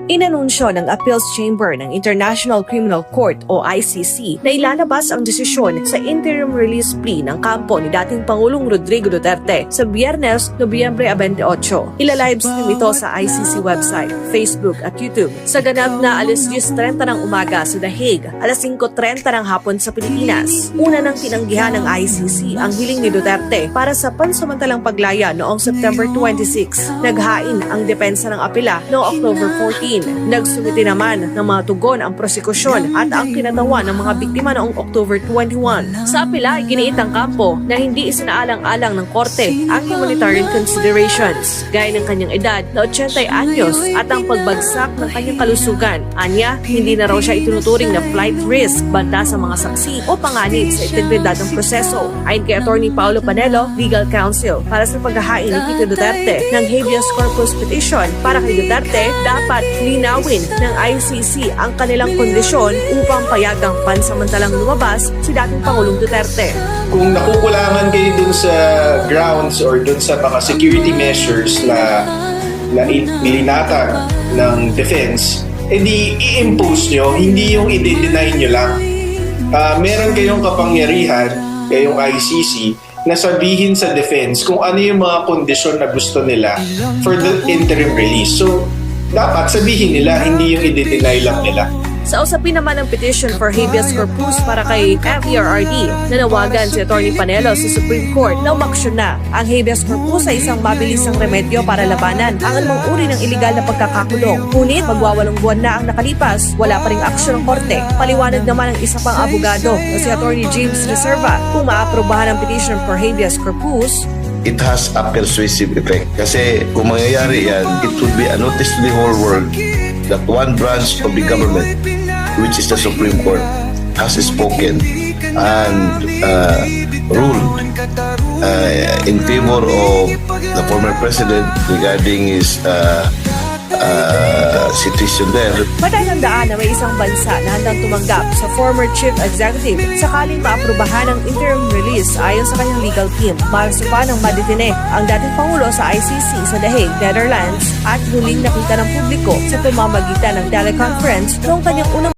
Inanunsyo ng Appeals Chamber ng International Criminal Court o ICC na ilalabas ang desisyon sa interim release plea ng kampo ni dating Pangulong Rodrigo Duterte sa Biyernes, Nobyembre 28. Ilalivestream ito sa ICC website, Facebook at YouTube sa ganap na alas 10:30 ng umaga sa The Hague, alas 5:30 ng hapon sa Pilipinas. Una nang tinanggihan ng ICC ang hiling ni Duterte para sa pansamantalang paglaya noong September 26. Naghain ang depensa ng apela noong October 14. Nagsumiti naman ng mga tugon ang prosekusyon at ang kinatawan ng mga biktima noong October 21. Sa apela, iginiit ang kampo na hindi isinaalang-alang ng korte ang humanitarian considerations, gaya ng kanyang edad na 80 anyos at ang pagbagsak ng kanyang kalusugan. Anya, hindi na raw siya itinuturing na flight risk banta sa mga saksi o panganib sa integridad ng proseso. Ayon kay Attorney Paulo Panelo, Legal Counsel, para sa paghahain ni Tito Duterte ng habeas corpus petition para kay Duterte, dapat linawin ng ICC ang kanilang kondisyon upang payagang pansamantalang lumabas si dating Pangulong Duterte. Kung nakukulangan kayo dun sa grounds or dun sa mga security measures na ilinatag ng defense, edi i-impose nyo, hindi yung i-deny nyo lang. Meron kayong kapangyarihan, kayong ICC, na sabihin sa defense kung ano yung mga kondisyon na gusto nila for the interim release. So, dapat sabihin nila, hindi yung i-deny lang nila. Sa usapin naman ng petition for habeas corpus para kay FERRD, nanawagan si Atty. Panelo sa Supreme Court na umaksyon na. Ang habeas corpus ay isang mabilisang remedyo para labanan ang anumang uri ng iligal na pagkakakulong. Ngunit magwawalong buwan na ang nakalipas, wala pa ring aksyon ng korte. Paliwanag naman ng isa pang abogado na si Atty. James Reserva kung maaprubahan ang petition for habeas corpus, it has a persuasive effect. Kasi kung mangyayari yan, it would be a notice to the whole world that one branch of the government, which is the Supreme Court, has spoken and ruled in favor of the former president regarding his situation there. Matatandaan na may isang bansa na handang tumanggap sa former chief executive sakaling maaprubahan ang interim release ayon sa kanyang legal team. Marso pa nang madetine ang dating Pangulo sa ICC sa The Hague, Netherlands at huling nakita ng publiko sa pamamagitan ng teleconference noong kanyang unang